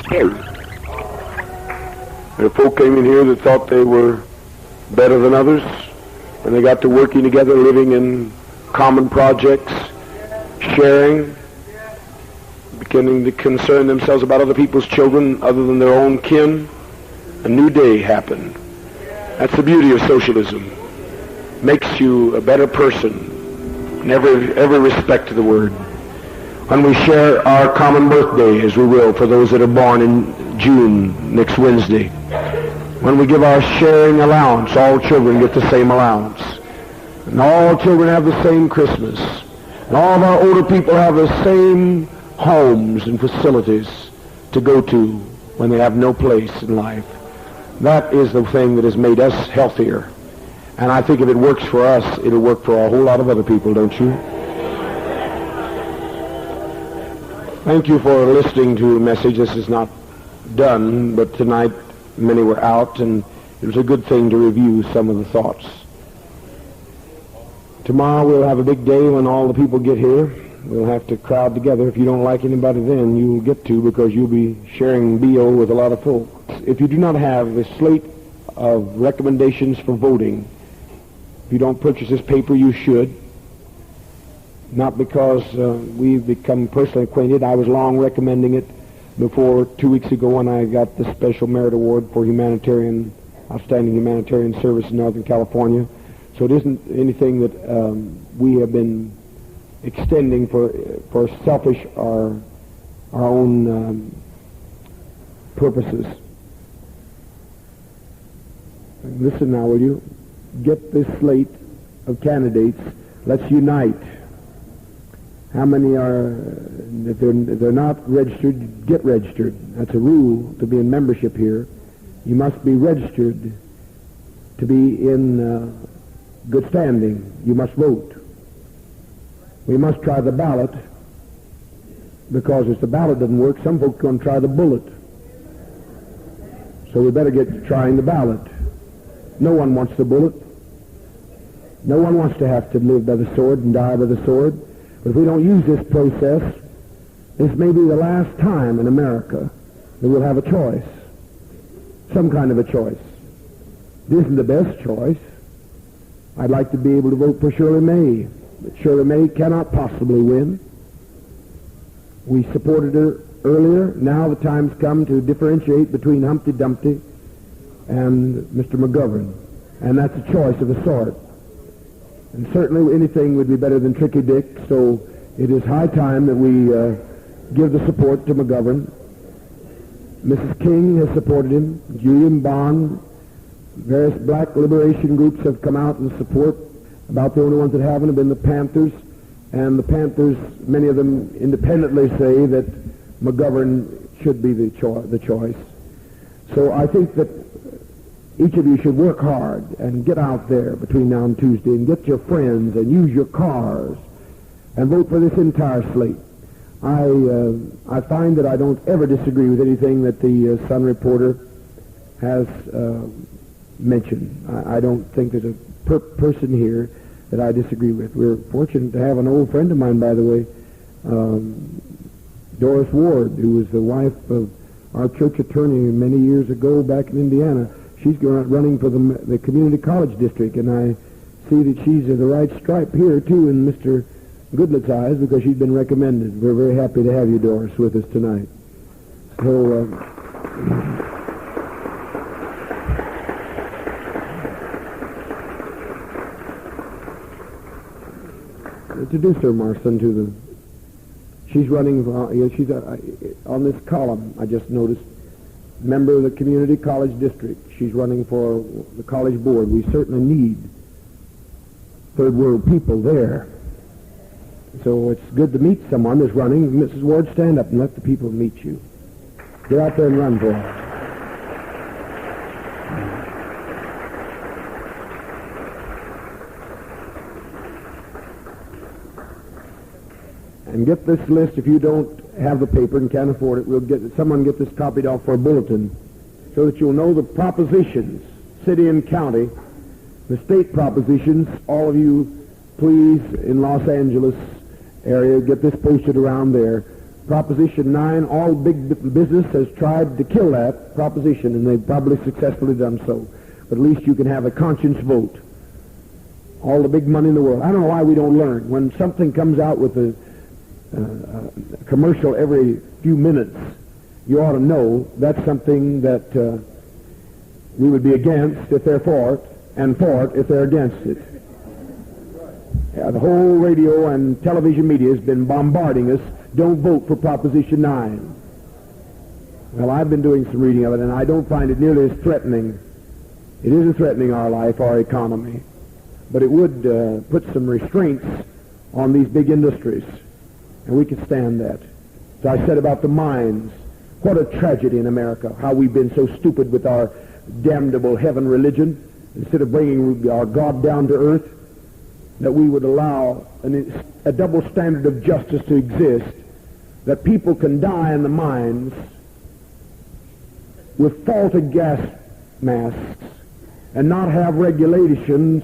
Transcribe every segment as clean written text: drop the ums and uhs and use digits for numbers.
There folk came in here that thought they were better than others, and they got to working together, living in common projects, sharing, beginning to concern themselves about other people's children other than their own kin. A new day happened. That's the beauty of socialism. Makes you a better person in every respect of the word. When we share our common birthday, as we will, for those that are born in June, next Wednesday. When we give our sharing allowance, all children get the same allowance. And all children have the same Christmas. And all of our older people have the same homes and facilities to go to when they have no place in life. That is the thing that has made us healthier. And I think if it works for us, it'll work for a whole lot of other people, don't you? Thank you for listening to a message. This is not done, but tonight many were out, and it was a good thing to review some of the thoughts. Tomorrow we'll have a big day when all the people get here. We'll have to crowd together. If you don't like anybody then, you'll get to, because you'll be sharing BO with a lot of folk. If you do not have the slate of recommendations for voting, if you don't purchase this paper, you should. Not because we've become personally acquainted. I was long recommending it before 2 weeks ago when I got the Special Merit Award for outstanding humanitarian service in Northern California. So it isn't anything that we have been extending for selfish or our own purposes. Listen now, will you? Get this slate of candidates. Let's unite. How many are, if they're not registered, get registered. That's a rule to be in membership here. You must be registered to be in good standing. You must vote. We must try the ballot, because if the ballot doesn't work, some folks are going to try the bullet. So we better get trying the ballot. No one wants the bullet. No one wants to have to live by the sword and die by the sword. But if we don't use this process, this may be the last time in America that we'll have a choice, some kind of a choice. It isn't the best choice. I'd like to be able to vote for Shirley May, but Shirley May cannot possibly win. We supported her earlier. Now the time's come to differentiate between Humpty Dumpty and Mr. McGovern, and that's a choice of a sort. And certainly anything would be better than Tricky Dick, so it is high time that we give the support to McGovern. Mrs. King has supported him. Julian Bond, various black liberation groups have come out in support. About the only ones that haven't have been the Panthers. And the Panthers, many of them independently say that McGovern should be the choice. So I think that each of you should work hard and get out there between now and Tuesday and get your friends and use your cars and vote for this entire slate. I find that I don't ever disagree with anything that the Sun reporter has mentioned. I don't think there's a person here that I disagree with. We're fortunate to have an old friend of mine, by the way, Doris Ward, who was the wife of our church attorney many years ago back in Indiana. She's running for the community college district, and I see that she's of the right stripe here, too, in Mr. Goodlet's eyes, because she's been recommended. We're very happy to have you, Doris, with us tonight. So, introduce her, Marson, to the... She's running, she's on this column, I just noticed, member of the community college district. She's running for the college board. We certainly need third world people there. So it's good to meet someone that's running. Mrs. Ward, stand up and let the people meet you. Get out there and run for it. And get this list. If you don't have the paper and can't afford it, we'll get someone get this copied off for a bulletin, so that you'll know the propositions, city and county, the state propositions. All of you, please, in Los Angeles area, get this posted around there. Proposition 9, all big business has tried to kill that proposition, and they've probably successfully done so. But at least you can have a conscience vote. All the big money in the world. I don't know why we don't learn. When something comes out with a commercial every few minutes, you ought to know that's something that we would be against if they're for it, and for it if they're against it. Yeah, the whole radio and television media has been bombarding us. Don't vote for Proposition 9. Well, I've been doing some reading of it, and I don't find it nearly as threatening. It isn't threatening our life, our economy, but it would put some restraints on these big industries, and we could stand that. So I said about the mines, what a tragedy in America, how we've been so stupid with our damnable heaven religion, instead of bringing our God down to earth, that we would allow a double standard of justice to exist, that people can die in the mines with faulty gas masks and not have regulations,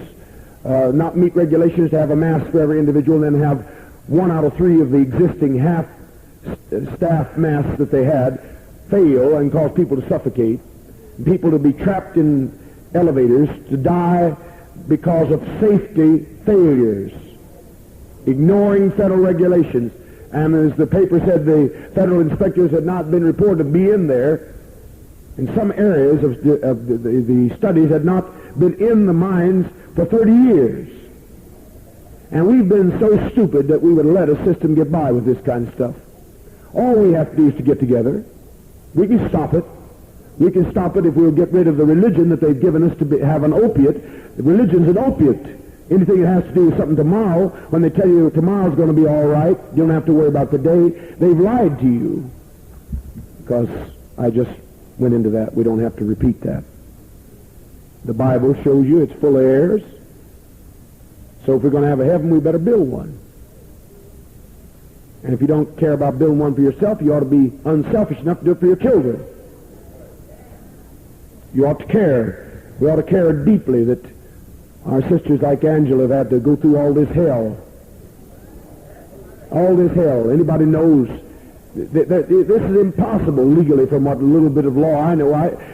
not meet regulations to have a mask for every individual, and then have 1 out of 3 of the existing half-staff masks that they had fail and cause people to suffocate, people to be trapped in elevators, to die because of safety failures, ignoring federal regulations. And as the paper said, the federal inspectors had not been reported to be in there. In some areas of the studies had not been in the mines for 30 years. And we've been so stupid that we would let a system get by with this kind of stuff. All we have to do is to get together. We can stop it. We can stop it if we'll get rid of the religion that they've given us to have an opiate. The religion's an opiate. Anything that has to do with something tomorrow, when they tell you tomorrow's going to be all right, you don't have to worry about the day, they've lied to you. Because I just went into that. We don't have to repeat that. The Bible shows you it's full of errors. So if we're going to have a heaven, we better build one. And if you don't care about building one for yourself, you ought to be unselfish enough to do it for your children. You ought to care. We ought to care deeply that our sisters like Angela have had to go through all this hell. All this hell. Anybody knows that this is impossible legally from what little bit of law I know.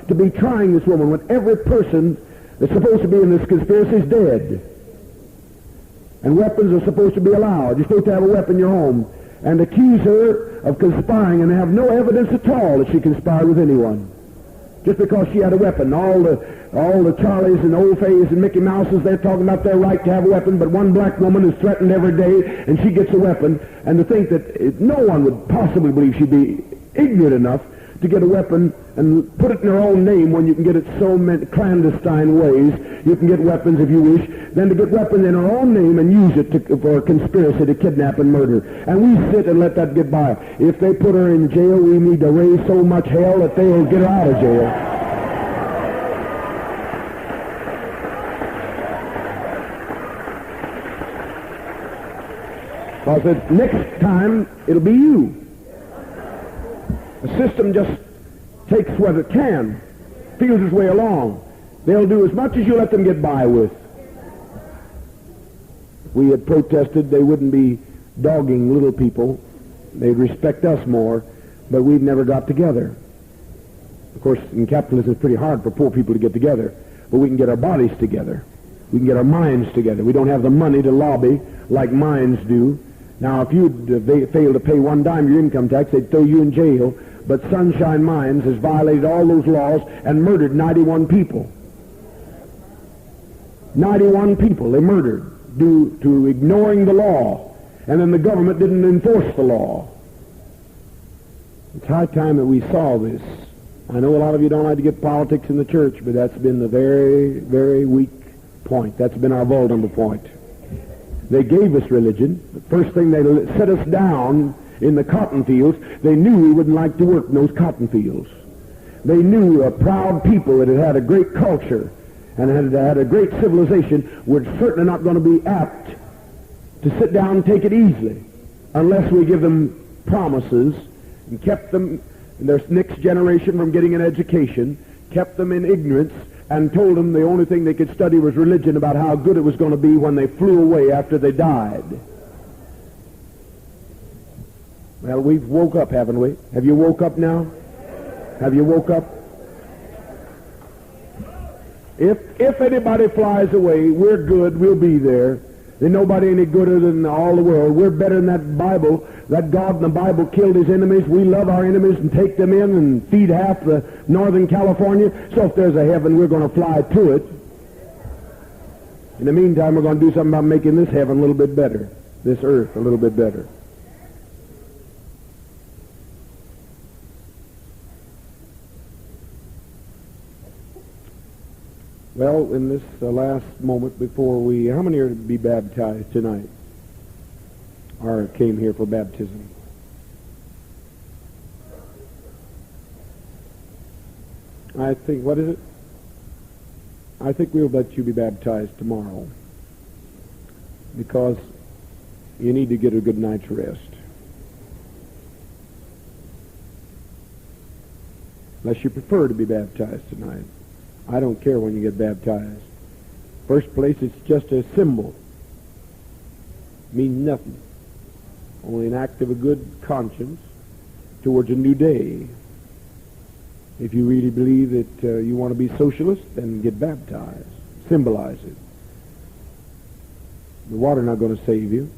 To be trying this woman when every person that's supposed to be in this conspiracy is dead. And weapons are supposed to be allowed. You're supposed to have a weapon in your home. And accuse her of conspiring and have no evidence at all that she conspired with anyone. Just because she had a weapon. All the Charlies and Old Fays and Mickey Mouses, they're talking about their right to have a weapon, but one black woman is threatened every day, and she gets a weapon. And to think that no one would possibly believe she'd be ignorant enough to get a weapon and put it in her own name when you can get it so many clandestine ways. You can get weapons if you wish. Then to get weapons in her own name and use it for a conspiracy to kidnap and murder. And we sit and let that get by. If they put her in jail, we need to raise so much hell that they'll get her out of jail. Because next time, it'll be you. The system just takes what it can, feels its way along. They'll do as much as you let them get by with. We had protested they wouldn't be dogging little people. They'd respect us more, but we've never got together. Of course, in capitalism, it's pretty hard for poor people to get together, but we can get our bodies together. We can get our minds together. We don't have the money to lobby like mines do. Now, if you'd fail to pay one dime of your income tax, they'd throw you in jail. But Sunshine Mines has violated all those laws and murdered 91 people. 91 people they murdered due to ignoring the law. And then the government didn't enforce the law. It's high time that we saw this. I know a lot of you don't like to get politics in the church, but that's been the very, very weak point. That's been our vulnerable point. They gave us religion. The first thing they set us down in the cotton fields, they knew we wouldn't like to work in those cotton fields. They knew a proud people that had had a great culture and had a great civilization were certainly not going to be apt to sit down and take it easily unless we give them promises and kept them, their next generation, from getting an education, kept them in ignorance, and told them the only thing they could study was religion about how good it was going to be when they flew away after they died. Well, we've woke up, haven't we? Have you woke up now? Have you woke up? If anybody flies away, we're good, we'll be there. There's nobody any gooder than all the world. We're better than that Bible. That God in the Bible killed his enemies. We love our enemies and take them in and feed half the Northern California. So if there's a heaven, we're going to fly to it. In the meantime, we're going to do something about making this heaven a little bit better, this earth a little bit better. Well, in this last moment before how many are to be baptized tonight? Or came here for baptism? I think, what is it? I think we'll let you be baptized tomorrow, because you need to get a good night's rest. Unless you prefer to be baptized tonight. I don't care when you get baptized. First place, it's just a symbol. Means nothing. Only an act of a good conscience towards a new day. If you really believe that you want to be socialist, then get baptized. Symbolize it. The water's not going to save you.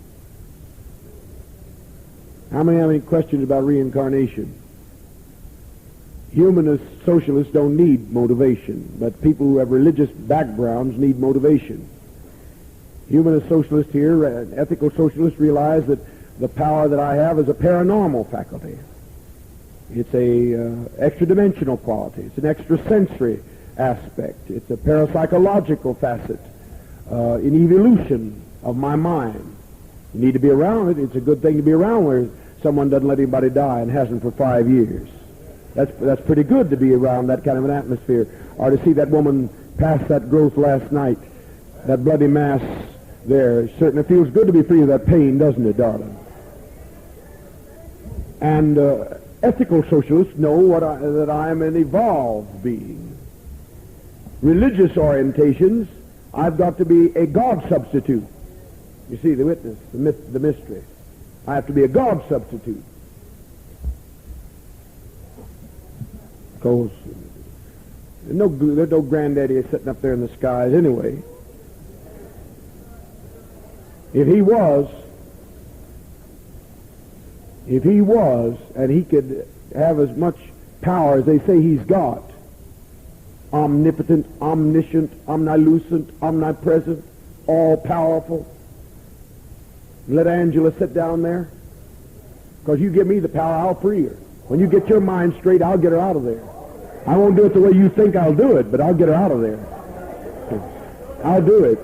How many have any questions about reincarnation? Humanists, socialists don't need motivation, but people who have religious backgrounds need motivation. Humanist socialists here, ethical socialists, realize that the power that I have is a paranormal faculty. It's a extra-dimensional quality. It's an extrasensory aspect. It's a parapsychological facet, an evolution of my mind. You need to be around it. It's a good thing to be around where someone doesn't let anybody die and hasn't for 5 years. That's pretty good to be around that kind of an atmosphere. Or to see that woman pass that growth last night, that bloody mass there. It certainly feels good to be free of that pain, doesn't it, darling? And ethical socialists know that I am an evolved being. Religious orientations, I've got to be a God substitute. You see, the witness, the mystery. I have to be a God substitute. Because there's no granddaddy sitting up there in the skies anyway. If he was, and he could have as much power as they say he's got, omnipotent, omniscient, omnilucent, omnipresent, all-powerful, let Angela sit down there, because you give me the power, I'll free her. When you get your mind straight, I'll get her out of there. I won't do it the way you think I'll do it, but I'll get her out of there. I'll do it.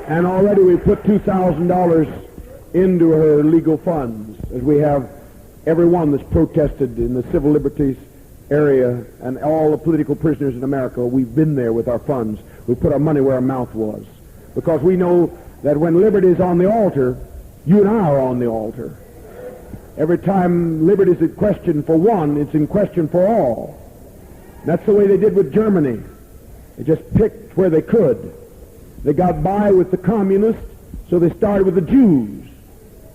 And already we put $2,000 into her legal funds, as we have every one that's protested in the civil liberties area and all the political prisoners in America. We've been there with our funds. We put our money where our mouth was. Because we know that when liberty is on the altar, you and I are on the altar. Every time liberty is in question for one, it's in question for all. That's the way they did with Germany. They just picked where they could. They got by with the communists, so they started with the Jews.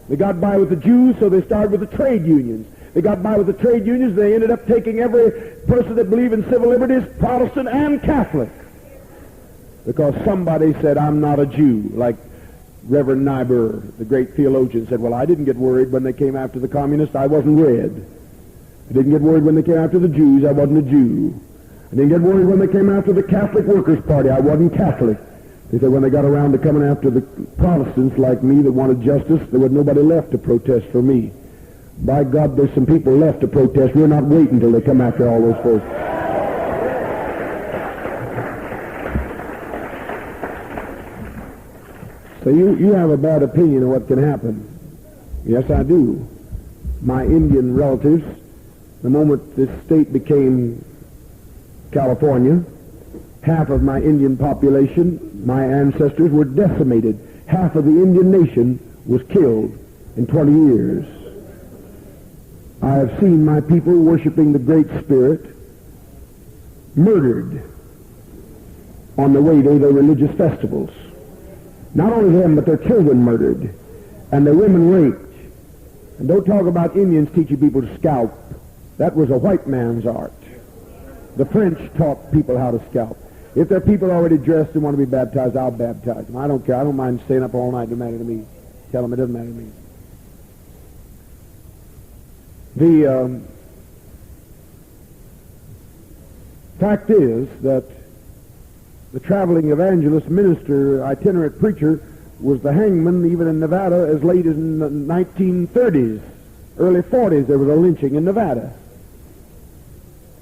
They got by with the Jews, so they started with the trade unions. They got by with the trade unions, they ended up taking every person that believed in civil liberties, Protestant and Catholic. Because somebody said, I'm not a Jew, like Reverend Niebuhr, the great theologian, said, well, I didn't get worried when they came after the communists. I wasn't red. I didn't get worried when they came after the Jews. I wasn't a Jew. I didn't get worried when they came after the Catholic Workers' Party. I wasn't Catholic. They said when they got around to coming after the Protestants like me that wanted justice, there was nobody left to protest for me. By God, there's some people left to protest. We're not waiting till they come after all those folks. So you have a bad opinion of what can happen. Yes, I do. My Indian relatives, the moment this state became California, half of my Indian population, my ancestors, were decimated. Half of the Indian nation was killed in 20 years. I have seen my people worshiping the Great Spirit murdered. on the way to their religious festivals. Not only them, but their children murdered and their women raped. And don't talk about Indians teaching people to scalp. That was a white man's art. The French taught people how to scalp. If there are people already dressed and want to be baptized, I'll baptize them. I don't care. I don't mind staying up all night. It doesn't matter to me. Tell them it doesn't matter to me. The fact is that the traveling evangelist, minister, itinerant preacher was the hangman even in Nevada as late as in the 1930s, early 40s. There was a lynching in Nevada.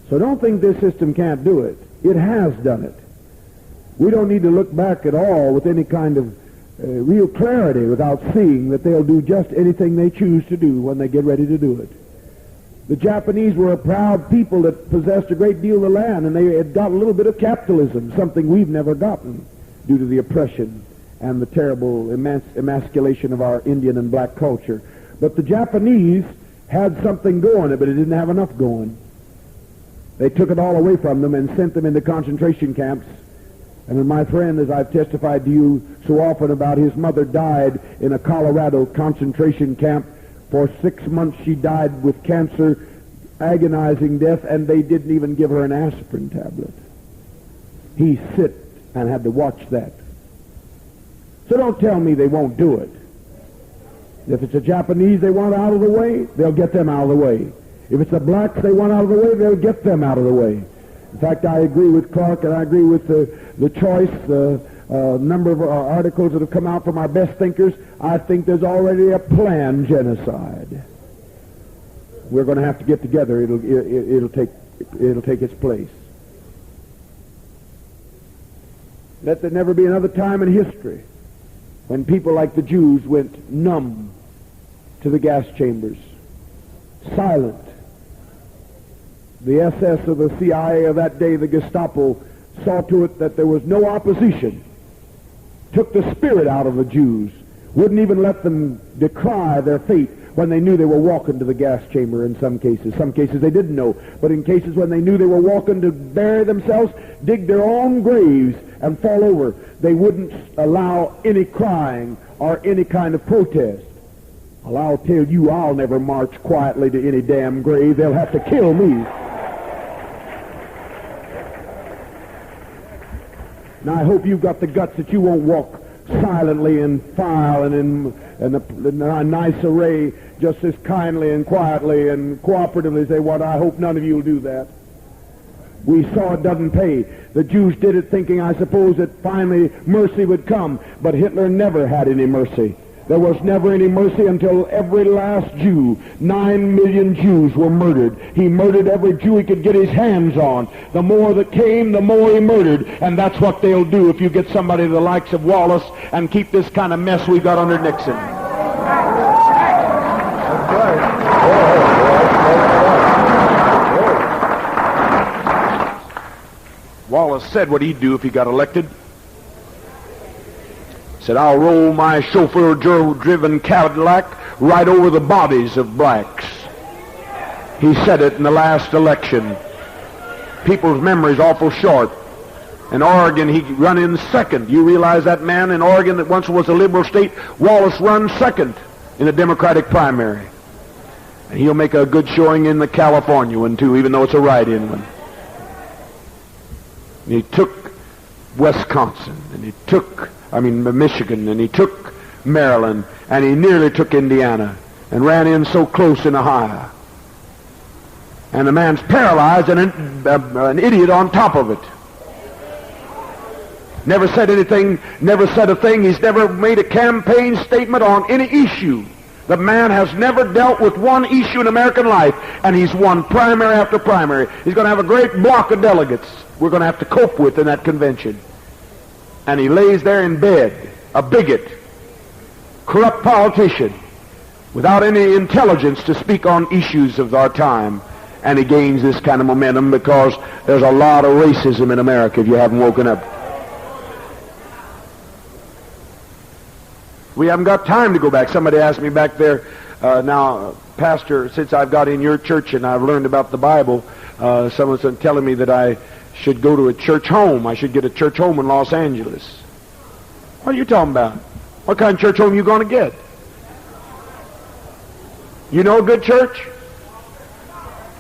So don't think this system can't do it. It has done it. We don't need to look back at all with any kind of real clarity without seeing that they'll do just anything they choose to do when they get ready to do it. The Japanese were a proud people that possessed a great deal of the land, and they had got a little bit of capitalism, something we've never gotten due to the oppression and the terrible emasculation of our Indian and black culture. But the Japanese had something going, but it didn't have enough going. They took it all away from them and sent them into concentration camps. And when my friend, as I've testified to you so often about, his mother died in a Colorado concentration camp. For 6 months she died with cancer, agonizing death, and they didn't even give her an aspirin tablet. He sit and had to watch that. So don't tell me they won't do it. If it's the Japanese they want out of the way, they'll get them out of the way. If it's the blacks they want out of the way, they'll get them out of the way. In fact, I agree with Clark, and I agree with the choice, number of articles that have come out from our best thinkers. I think there's already a planned genocide. We're going to have to get together. It'll take its place. Let there never be another time in history when people like the Jews went numb to the gas chambers, silent. The SS of the CIA of that day, the Gestapo, saw to it that there was no opposition, took the spirit out of the Jews, wouldn't even let them decry their fate when they knew they were walking to the gas chamber in some cases. Some cases they didn't know, but in cases when they knew they were walking to bury themselves, dig their own graves and fall over, they wouldn't allow any crying or any kind of protest. Well, I'll tell you, I'll never march quietly to any damn grave. They'll have to kill me. Now, I hope you've got the guts that you won't walk silently in file and in a nice array, just as kindly and quietly and cooperatively as they want. I hope none of you will do that. We saw it doesn't pay. The Jews did it thinking, I suppose, that finally mercy would come. But Hitler never had any mercy. There was never any mercy until every last Jew, 9 million Jews, were murdered. He murdered every Jew he could get his hands on. The more that came, the more he murdered. And that's what they'll do if you get somebody the likes of Wallace and keep this kind of mess we got under Nixon. Wallace said what he'd do if he got elected. Said, I'll roll my chauffeur-driven Cadillac right over the bodies of blacks. He said it in the last election. People's memory's awful short. In Oregon, he run in second. You realize that man in Oregon that once was a liberal state, Wallace run second in the Democratic primary. And he'll make a good showing in the California one, too, even though it's a write-in one. And he took Wisconsin, and he took Michigan, and he took Maryland, and he nearly took Indiana, and ran in so close in Ohio. And the man's paralyzed and an idiot on top of it. Never said anything, never said a thing. He's never made a campaign statement on any issue. The man has never dealt with one issue in American life, and he's won primary after primary. He's going to have a great block of delegates we're going to have to cope with in that convention. And he lays there in bed, a bigot, corrupt politician, without any intelligence to speak on issues of our time. And he gains this kind of momentum because there's a lot of racism in America if you haven't woken up. We haven't got time to go back. Somebody asked me back there, now, Pastor, since I've got in your church and I've learned about the Bible, someone's telling me that I should go to a church home. I should get a church home in Los Angeles. What are you talking about? What kind of church home you going to get? You know a good church?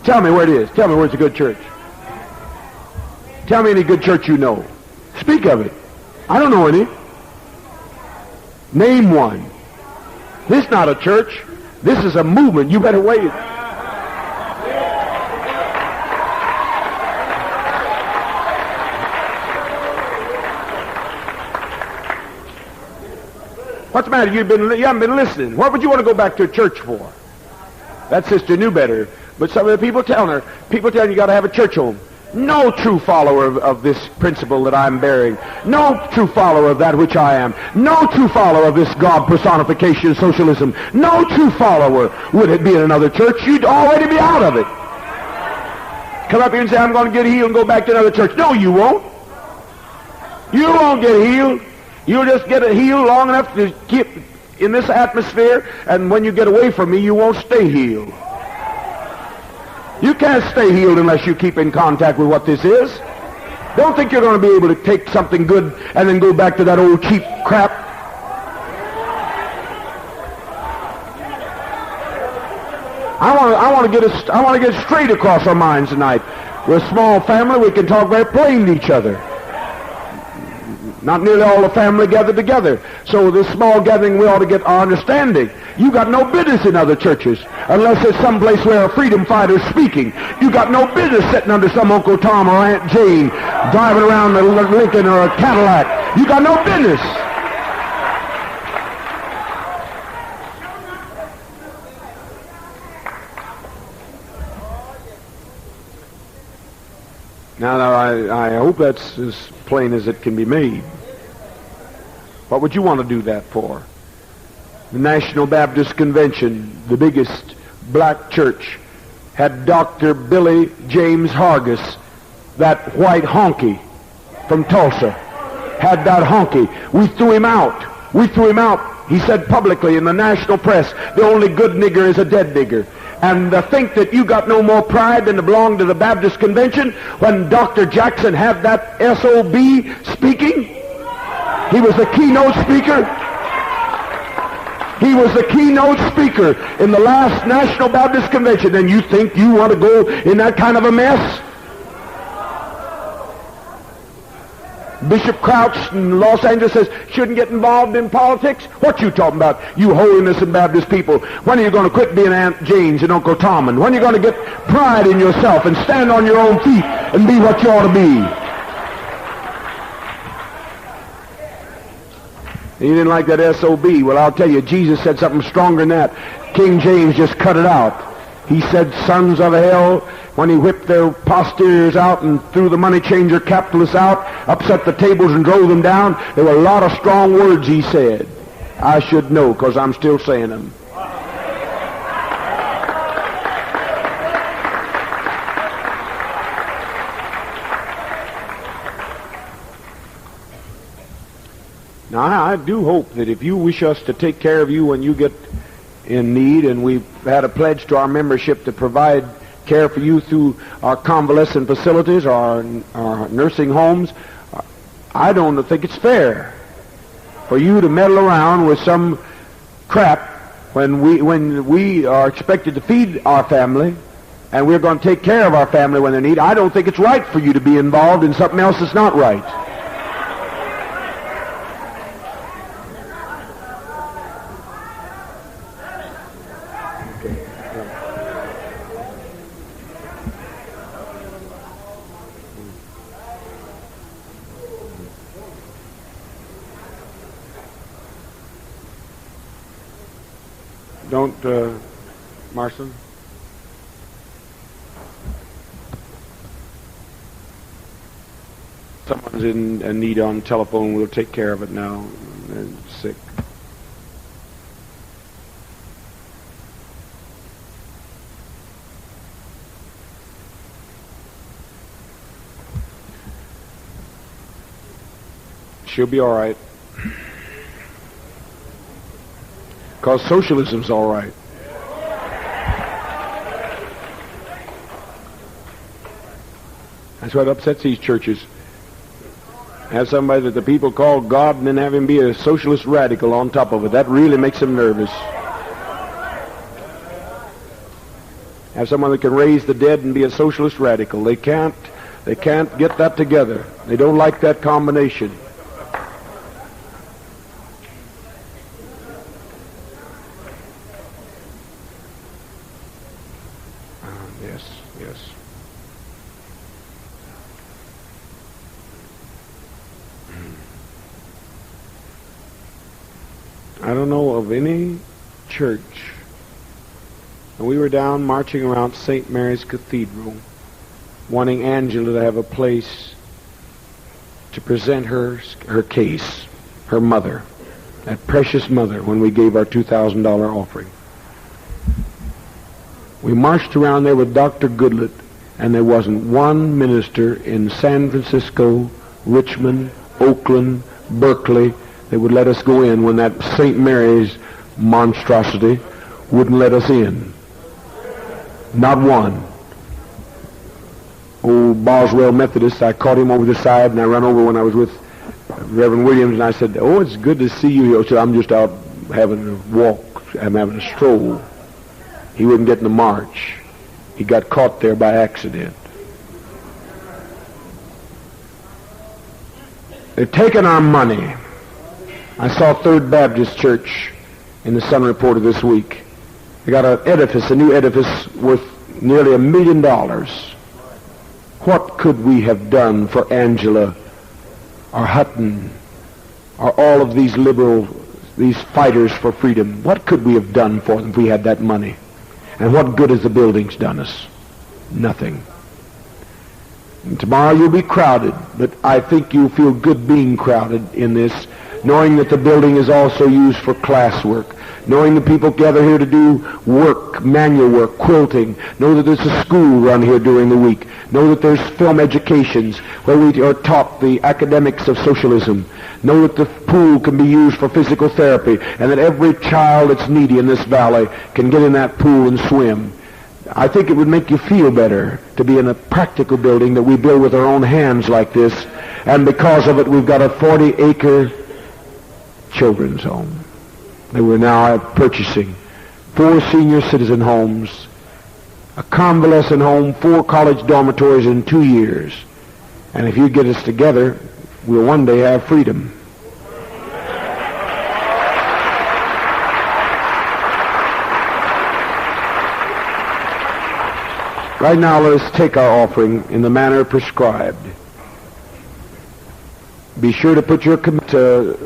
Tell me where it is. Tell me where it's a good church. Tell me any good church you know. Speak of it. I don't know any. Name one. This is not a church. This is a movement. You better wait. What's the matter? You haven't been listening. What would you want to go back to a church for? That sister knew better. But some of the people telling you got to have a church home. No true follower of this principle that I'm bearing. No true follower of that which I am. No true follower of this God personification socialism. No true follower would it be in another church. You'd already be out of it. Come up here and say, I'm going to get healed and go back to another church. No, you won't. You won't get healed. You'll just get healed long enough to keep in this atmosphere, and when you get away from me, you won't stay healed. You can't stay healed unless you keep in contact with what this is. Don't think you're going to be able to take something good and then go back to that old cheap crap. I want to get straight across our minds tonight. We're a small family. We can talk very plain to each other. Not nearly all the family gathered together. So this small gathering, we ought to get our understanding. You got no business in other churches unless it's someplace where a freedom fighter's speaking. You got no business sitting under some Uncle Tom or Aunt Jane driving around a Lincoln or a Cadillac. You got no business. Now, I hope that's as plain as it can be made. What would you want to do that for? The National Baptist Convention, the biggest black church, had Dr. Billy James Hargis, that white honky from Tulsa, had that honky. We threw him out. We threw him out. He said publicly in the national press, the only good nigger is a dead nigger. And think that you got no more pride than to belong to the Baptist Convention when Dr. Jackson had that SOB speaking? He was the keynote speaker. He was the keynote speaker in the last National Baptist Convention. And you think you want to go in that kind of a mess? Bishop Crouch in Los Angeles says, shouldn't get involved in politics. What you talking about, you holiness and Baptist people? When are you going to quit being Aunt Jane's and Uncle Tom? And when are you going to get pride in yourself and stand on your own feet and be what you ought to be? You didn't like that SOB. Well, I'll tell you, Jesus said something stronger than that. King James just cut it out. He said, sons of hell, when he whipped their posteriors out and threw the money changer capitalists out, upset the tables and drove them down. There were a lot of strong words he said. I should know because I'm still saying them. Now, I do hope that if you wish us to take care of you when you get in need, and we've had a pledge to our membership to provide care for you through our convalescent facilities or our nursing homes, I don't think it's fair for you to meddle around with some crap when we are expected to feed our family and we're going to take care of our family when they need. I don't think it's right for you to be involved in something else that's not right. Don't, Marson? Someone's in need on telephone. We'll take care of it now. They're sick. She'll be all right. Because socialism's all right. That's what upsets these churches. Have somebody that the people call God and then have him be a socialist radical on top of it. That really makes them nervous. Have someone that can raise the dead and be a socialist radical. They can't get that together. They don't like that combination. Yes. I don't know of any church. And we were down marching around St. Mary's Cathedral, wanting Angela to have a place to present her case, her mother, that precious mother, when we gave our $2,000 offering. We marched around there with Dr. Goodlett, and there wasn't one minister in San Francisco, Richmond, Oakland, Berkeley that would let us go in when that St. Mary's monstrosity wouldn't let us in. Not one. Old Boswell Methodist, I caught him over the side, and I ran over when I was with Reverend Williams, and I said, "Oh, it's good to see you." He said, "I'm just out having a walk. I'm having a stroll." He wouldn't get in the march. He got caught there by accident. They've taken our money. I saw Third Baptist Church in the Sun Reporter this week. They got a new edifice worth nearly $1 million. What could we have done for Angela or Hutton or all of these these fighters for freedom? What could we have done for them if we had that money? And what good has the buildings done us? Nothing. And tomorrow you'll be crowded, but I think you'll feel good being crowded in this, knowing that the building is also used for class work, knowing the people gather here to do work, manual work, quilting, know that there's a school run here during the week, know that there's film educations where we are taught the academics of socialism, know that the pool can be used for physical therapy, and that every child that's needy in this valley can get in that pool and swim. I think it would make you feel better to be in a practical building that we build with our own hands like this, and because of it we've got a 40-acre children's home that we're now purchasing, 4 senior citizen homes, a convalescent home, 4 college dormitories in 2 years. And if you get us together, we'll one day have freedom. Right now, let us take our offering in the manner prescribed. Be sure to put your commitment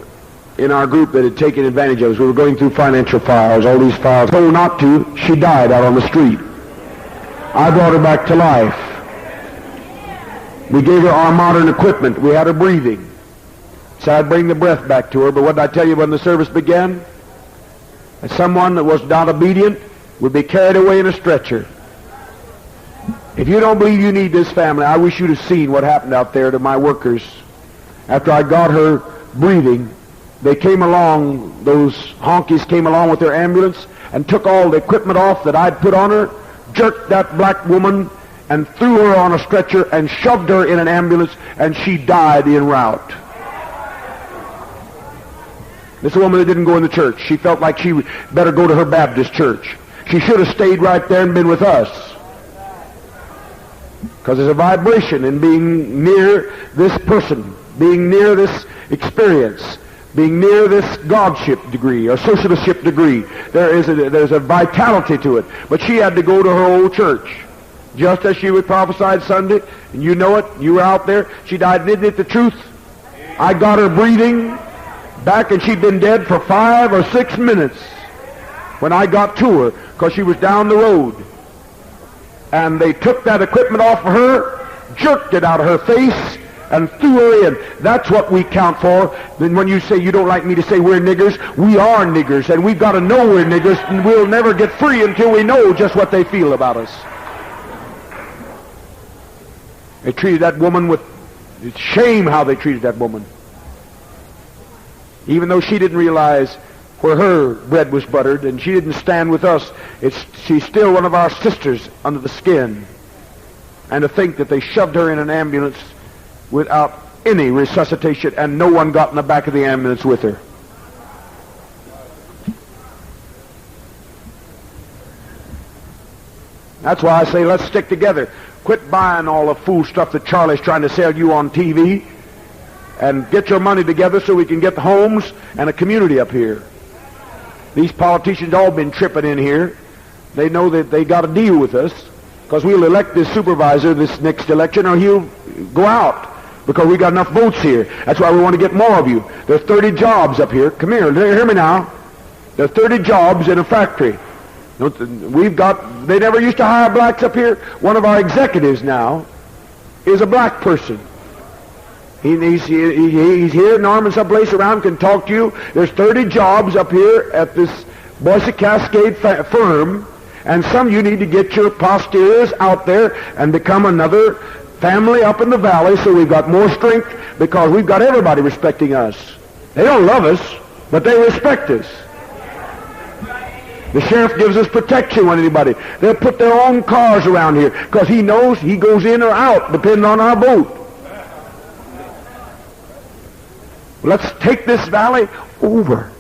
in our group that had taken advantage of us. We were going through financial files, all these files. Told not to, she died out on the street. I brought her back to life. We gave her our modern equipment. We had her breathing. So I'd bring the breath back to her, but what did I tell you when the service began? That someone that was not obedient would be carried away in a stretcher. If you don't believe you need this family, I wish you'd have seen what happened out there to my workers. After I got her breathing, they came along, those honkies came along with their ambulance and took all the equipment off that I'd put on her, jerked that black woman and threw her on a stretcher and shoved her in an ambulance, and she died en route. This is a woman that didn't go in the church. She felt like she better go to her Baptist church. She should have stayed right there and been with us. Because there's a vibration in being near this person, being near this experience, being near this godship degree or socialistship degree. There's a vitality to it. But she had to go to her old church. Just as she was prophesied Sunday, and you know it, you were out there, she died. Isn't it the truth? I got her breathing back, and she'd been dead for 5 or 6 minutes when I got to her, because she was down the road. And they took that equipment off of her, jerked it out of her face, and threw her in. That's what we count for. Then when you say you don't like me to say we're niggers, we are niggers, and we've got to know we're niggers, and we'll never get free until we know just what they feel about us. They treated that woman with, it's shame how they treated that woman. Even though she didn't realize where her bread was buttered, and she didn't stand with us, she's still one of our sisters under the skin. And to think that they shoved her in an ambulance without any resuscitation, and no one got in the back of the ambulance with her. That's why I say let's stick together. Quit buying all the fool stuff that Charlie's trying to sell you on TV, and get your money together so we can get the homes and a community up here. These politicians all been tripping in here. They know that they got to deal with us, because we'll elect this supervisor this next election, or he'll go out, because we got enough votes here. That's why we want to get more of you. There's 30 jobs up here. Come here, hear me now. There's 30 jobs in a factory. They never used to hire blacks up here. One of our executives now is a black person. He's here, Norman, someplace around, can talk to you. There's 30 jobs up here at this Boise Cascade firm, and some of you need to get your posteriors out there and become another family up in the valley, so we've got more strength, because we've got everybody respecting us. They don't love us, but they respect us. The sheriff gives us protection on anybody. They'll put their own cars around here, because he knows he goes in or out, depending on our vote. Let's take this valley over.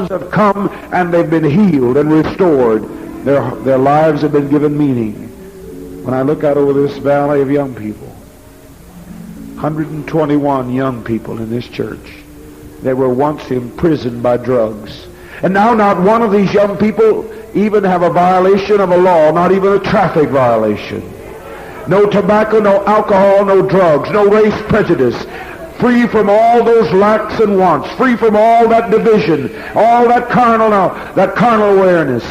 Have come and they've been healed and restored. Their lives have been given meaning. When I look out over this valley of young people, 121 young people in this church that were once imprisoned by drugs. And now not one of these young people even have a violation of a law, not even a traffic violation. No tobacco, no alcohol, no drugs, no race prejudice. Free from all those lacks and wants, free from all that division, all that carnal awareness,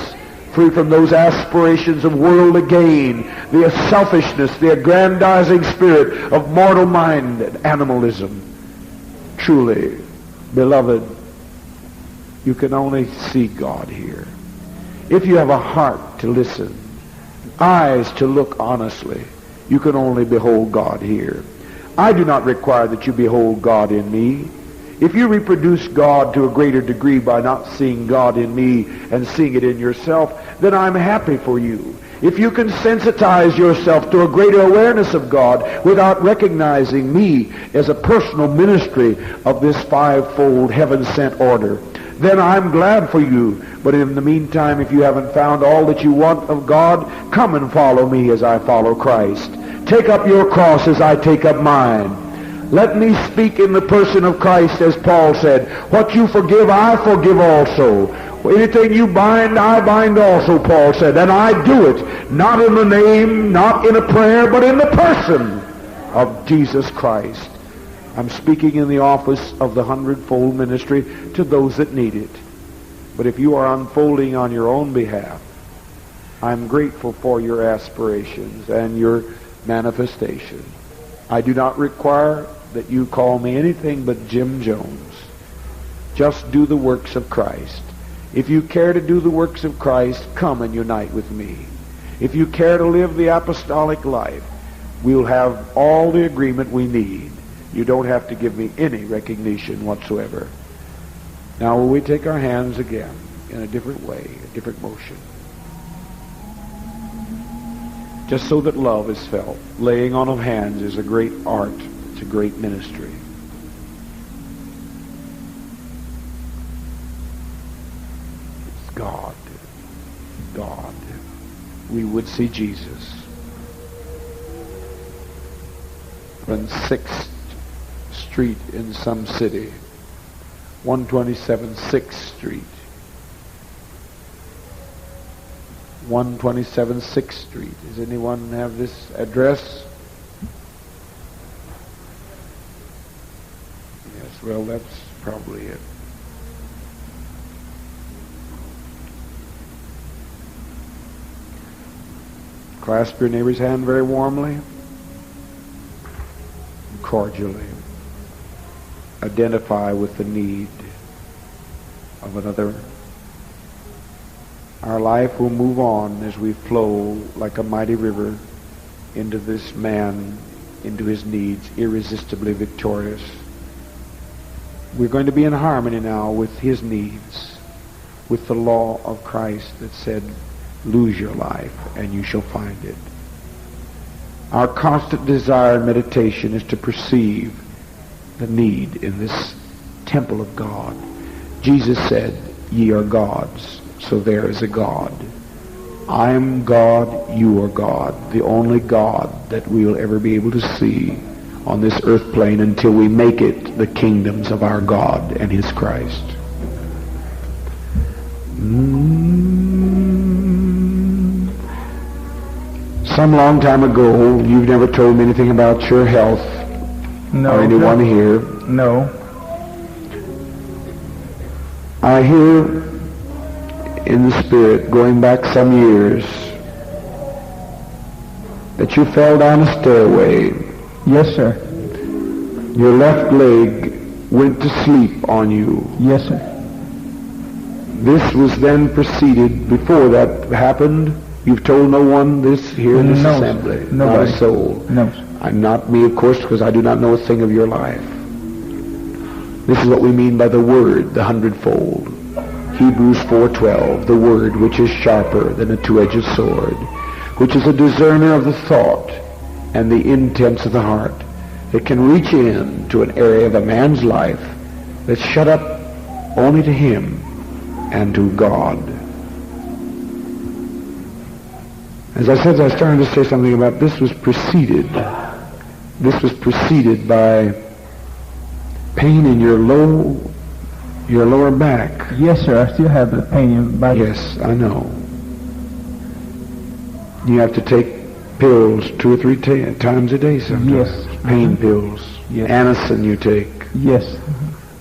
free from those aspirations of worldly gain, the selfishness, the aggrandizing spirit of mortal mind and animalism. Truly, beloved, you can only see God here. If you have a heart to listen, eyes to look honestly, you can only behold God here. I do not require that you behold God in me. If you reproduce God to a greater degree by not seeing God in me and seeing it in yourself, then I'm happy for you. If you can sensitize yourself to a greater awareness of God without recognizing me as a personal ministry of this fivefold heaven-sent order, then I'm glad for you. But in the meantime, if you haven't found all that you want of God, come and follow me as I follow Christ. Take up your cross as I take up mine. Let me speak in the person of Christ, as Paul said. What you forgive, I forgive also. Anything you bind, I bind also, Paul said. And I do it, not in the name, not in a prayer, but in the person of Jesus Christ. I'm speaking in the office of the hundredfold ministry to those that need it. But if you are unfolding on your own behalf, I'm grateful for your aspirations and your manifestation. I do not require that you call me anything but Jim Jones. Just do the works of Christ. If you care to do the works of Christ, come and unite with me. If you care to live the apostolic life, we'll have all the agreement we need. You don't have to give me any recognition whatsoever. Now will we take our hands again in a different way, a different motion? Just so that love is felt. Laying on of hands is a great art. It's a great ministry. It's God. God. We would see Jesus. On 6th Street in some city. 127 6th Street. 127 6th Street. Does anyone have this address? Yes, well, that's probably it. Clasp your neighbor's hand very warmly and cordially. Identify with the need. of another. Our life will move on as we flow like a mighty river into this man, into his needs, irresistibly victorious. We're going to be in harmony now with his needs, with the law of Christ that said, lose your life and you shall find it. Our constant desire and meditation is to perceive the need in this temple of God. Jesus said, ye are gods, so there is a God. I am God, you are God, the only God that we will ever be able to see on this earth plane until we make it the kingdoms of our God and his Christ. Some long time ago, you've never told me anything about your health. No. Or anyone here. No. I hear in the Spirit, going back some years, that you fell down a stairway. Yes, sir. Your left leg went to sleep on you. Yes, sir. This was then preceded, before that happened, you've told no one this here in this assembly. Nobody. Not a soul. No, sir. I'm not me, of course, because I do not know a thing of your life. This is what we mean by the Word, the hundredfold. Hebrews 4:12, the Word which is sharper than a two-edged sword, which is a discerner of the thought and the intents of the heart, that can reach in to an area of a man's life that's shut up only to him and to God. As I said, I started to say something about this was preceded by pain in your lower back. Yes, sir. I still have the pain in my back. Yes, I know. You have to take pills 2 or 3 times a day sometimes. Yes. Pain pills. Yes. Anacin you take Yes.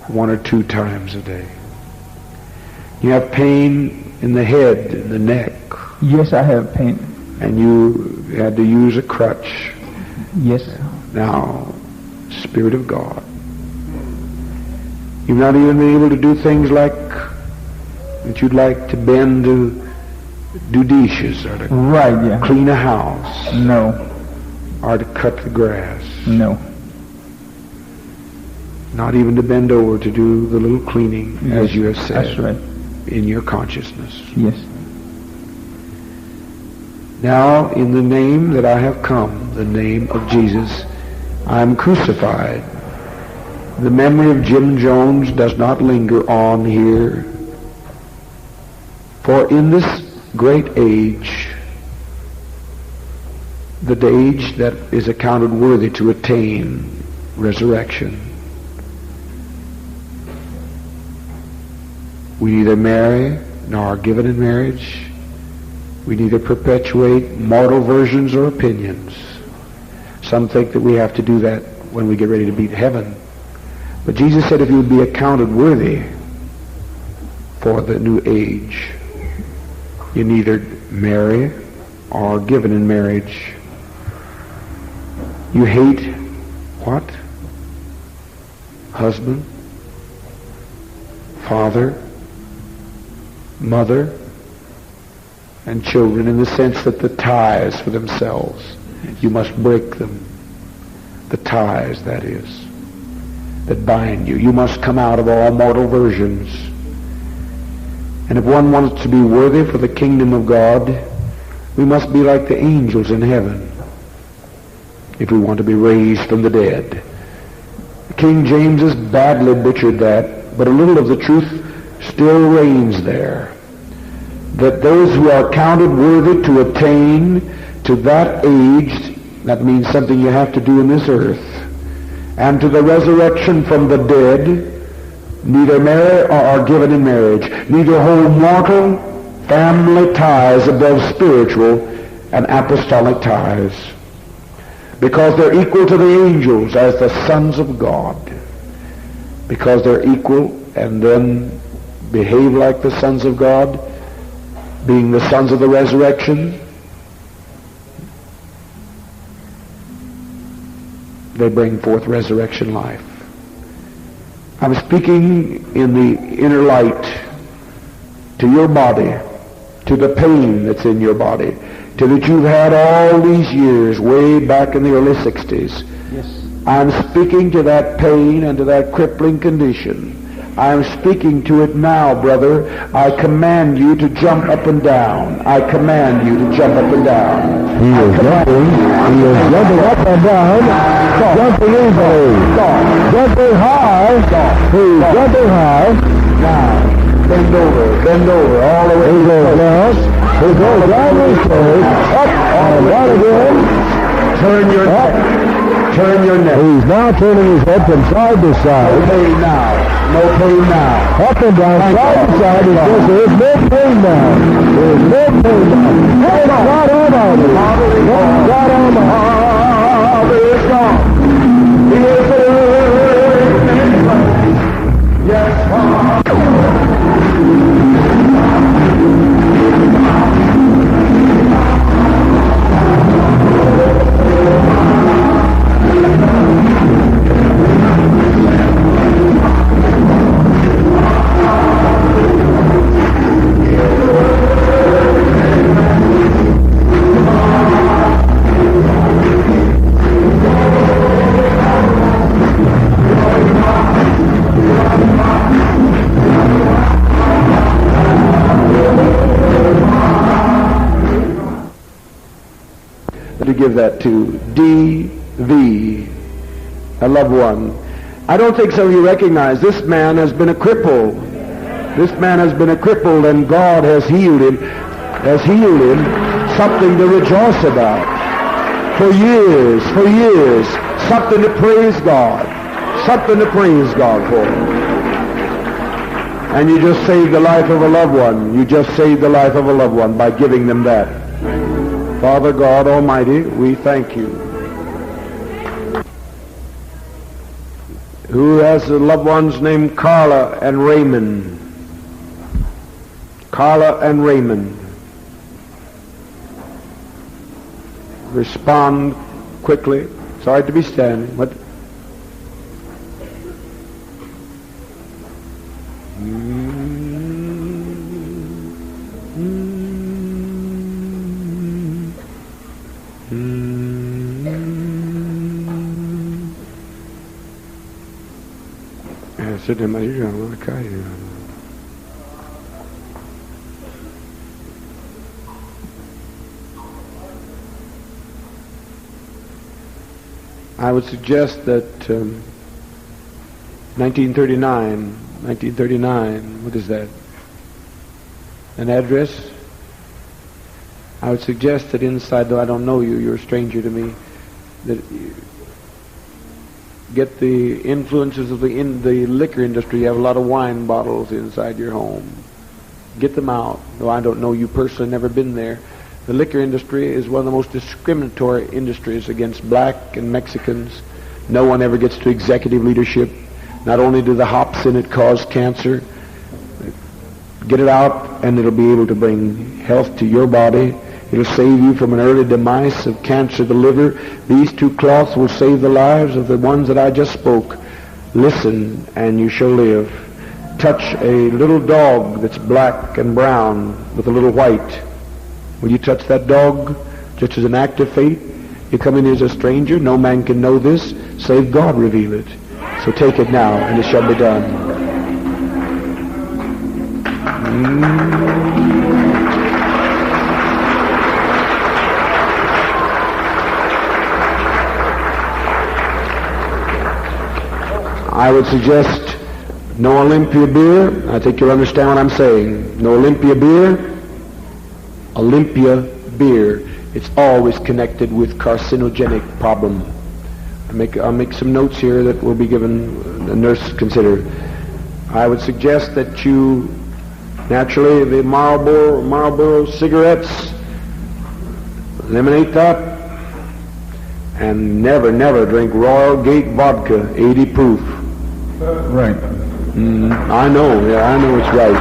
1 or 2 times a day. You have pain in the head, in the neck. Yes, I have pain. And you had to use a crutch. Yes. Now, Spirit of God, you've not even been able to do things like that you'd like to bend to do dishes or to Right, yeah. clean a house No. or to cut the grass. No. Not even to bend over to do the little cleaning, Yes, as you have said, that's right. in your consciousness. Yes. Now, in the name that I have come, the name of Jesus, I am crucified. The memory of Jim Jones does not linger on here. For in this great age, the age that is accounted worthy to attain resurrection, we neither marry nor are given in marriage. We neither perpetuate mortal versions or opinions. Some think that we have to do that when we get ready to meet heaven. But Jesus said if you would be accounted worthy for the new age, you neither marry or are given in marriage. You hate what? Husband, father, mother, and children, in the sense that the ties for themselves, you must break them. The ties, that is, that bind you. You must come out of all mortal versions. And if one wants to be worthy for the kingdom of God, we must be like the angels in heaven if we want to be raised from the dead. King James has badly butchered that, but a little of the truth still reigns there. That those who are counted worthy to attain to that age, that means something you have to do in this earth, and to the resurrection from the dead, neither marry or are given in marriage, neither hold mortal family ties above spiritual and apostolic ties, because they're equal to the angels as the sons of God, because they're equal and then behave like the sons of God, being the sons of the resurrection. They bring forth resurrection life. I'm speaking in the inner light to your body, to the pain that's in your body, to that you've had all these years, way back in the early 60s. Yes. I'm speaking to that pain and to that crippling condition. I'm speaking to it now, brother. I command you to jump up and down. I command you to jump up and down. He is jumping. He is jumping up and down. Jumping easily. Jumping high. He's jumping high. Now, bend over, all the way. He goes down. He goes down his toes. Up and down again. Turn your neck. Turn your neck. He's now turning his head from side to side. No pain now. No pain now. Up and down, side to side. There's no pain now. There's no pain now. Hey, God Almighty. God Almighty. It's gone. He is the yes, Father. To give that to D.V., a loved one. I don't think some of you recognize this man has been a cripple. This man has been a cripple, and God has healed him, something to rejoice about. For years, something to praise God for. And you just saved the life of a loved one. You just saved the life of a loved one by giving them that. Father God Almighty, we thank you. Who has the loved ones named Carla and Raymond? Carla and Raymond. Respond quickly. Sorry to be standing. What? I would suggest that 1939, what is that? An address? I would suggest that inside, though I don't know you, you're a stranger to me, that you get the influences of the liquor industry. You have a lot of wine bottles inside your home. Get them out. Though I don't know you personally, never been there. The liquor industry is one of the most discriminatory industries against black and Mexicans. No one ever gets to executive leadership. Not only do the hops in it cause cancer, get it out and it'll be able to bring health to your body. It'll save you from an early demise of cancer of the liver. These two cloths will save the lives of the ones that I just spoke. Listen and you shall live. Touch a little dog that's black and brown with a little white. Will you touch that dog just as an act of faith? You come in here as a stranger. No man can know this, save God reveal it. So take it now, and it shall be done. I would suggest no Olympia beer. I think you'll understand what I'm saying. No Olympia beer. Olympia beer. It's always connected with carcinogenic problem. I'll make some notes here that will be given the nurse consider. I would suggest that you naturally the Marlboro cigarettes, eliminate that, and never drink Royal Gate vodka, 80 proof. Right. I know it's right.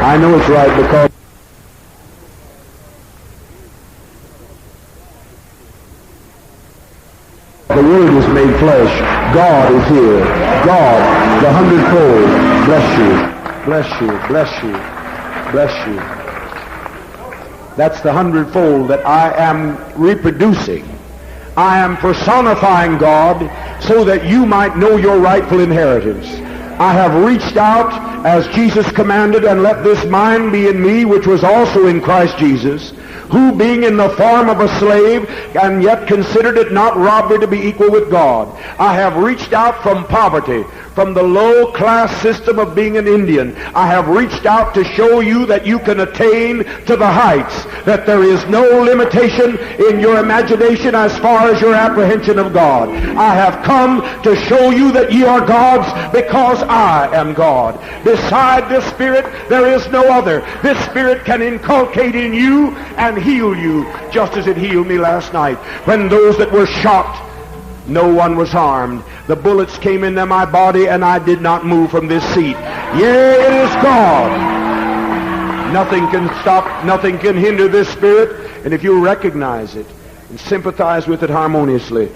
I know it's right because the Word is made flesh. God is here. God, the hundredfold. Bless you. Bless you. Bless you. Bless you. That's the hundredfold that I am reproducing. I am personifying God so that you might know your rightful inheritance. I have reached out as Jesus commanded, and let this mind be in me, which was also in Christ Jesus, who being in the form of a slave, and yet considered it not robbery to be equal with God. I have reached out from poverty, from the low-class system of being an Indian. I have reached out to show you that you can attain to the heights, that there is no limitation in your imagination as far as your apprehension of God. I have come to show you that ye are God's because I am God. Beside this Spirit, there is no other. This Spirit can inculcate in you and heal you, just as it healed me last night. When those that were shot, no one was harmed. The bullets came into my body, and I did not move from this seat. Yea, it is God. Nothing can stop, nothing can hinder this Spirit. And if you recognize it and sympathize with it harmoniously,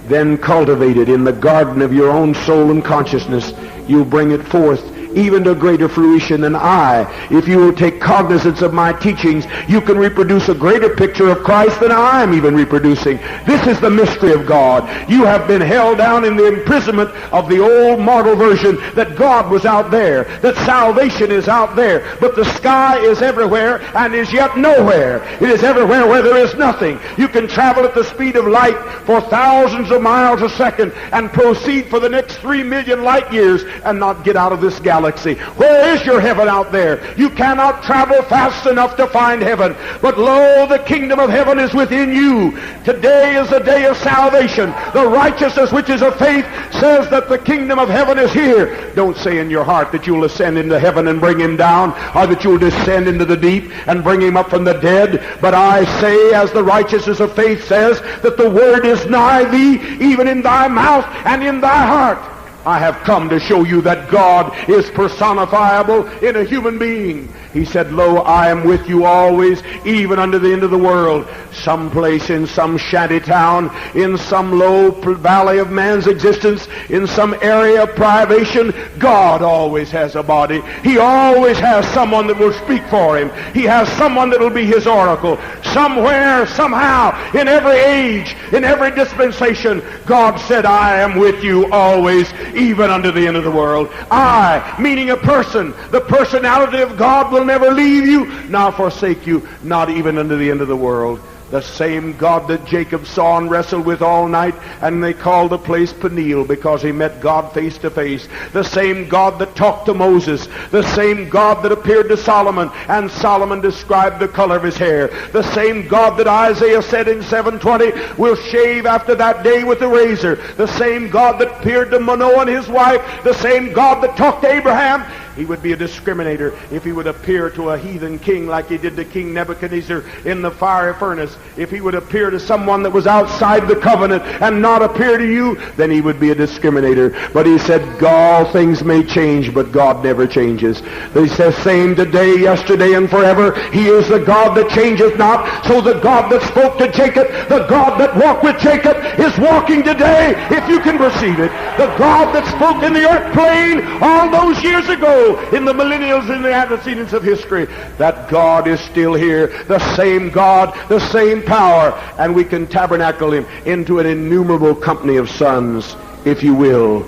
then cultivate it in the garden of your own soul and consciousness, you'll bring it forth even to greater fruition than I. If you will take cognizance of my teachings, you can reproduce a greater picture of Christ than I am even reproducing. This is the mystery of God. You have been held down in the imprisonment of the old mortal version that God was out there, that salvation is out there, but the sky is everywhere and is yet nowhere. It is everywhere where there is nothing. You can travel at the speed of light for thousands of miles a second and proceed for the next 3 million light years and not get out of this galaxy. Where is your heaven out there? You cannot travel fast enough to find heaven. But lo, the kingdom of heaven is within you. Today is the day of salvation. The righteousness which is of faith says that the kingdom of heaven is here. Don't say in your heart that you'll ascend into heaven and bring him down, or that you'll descend into the deep and bring him up from the dead. But I say, as the righteousness of faith says, that the word is nigh thee, even in thy mouth and in thy heart. I have come to show you that God is personifiable in a human being. He said, lo, I am with you always, even unto the end of the world. Someplace in some shanty town, in some low valley of man's existence, in some area of privation, God always has a body. He always has someone that will speak for him. He has someone that will be his oracle. Somewhere, somehow, in every age, in every dispensation, God said, I am with you always, even unto the end of the world. I, meaning a person, the personality of God will never leave you, nor forsake you, not even unto the end of the world. The same God that Jacob saw and wrestled with all night, and they called the place Peniel because he met God face to face. The same God that talked to Moses. The same God that appeared to Solomon, and Solomon described the color of his hair. The same God that Isaiah said in 7:20 will shave after that day with a razor. The same God that appeared to Manoah and his wife. The same God that talked to Abraham. He would be a discriminator if he would appear to a heathen king like he did to King Nebuchadnezzar in the fiery furnace. If he would appear to someone that was outside the covenant and not appear to you, then he would be a discriminator. But he said, all things may change, but God never changes. He says, same today, yesterday, and forever. He is the God that changeth not. So the God that spoke to Jacob, the God that walked with Jacob, is walking today, if you can perceive it. The God that spoke in the earth plane all those years ago, in the millennials and the antecedents of history, that God is still here, the same God, the same power, and we can tabernacle him into an innumerable company of sons, if you will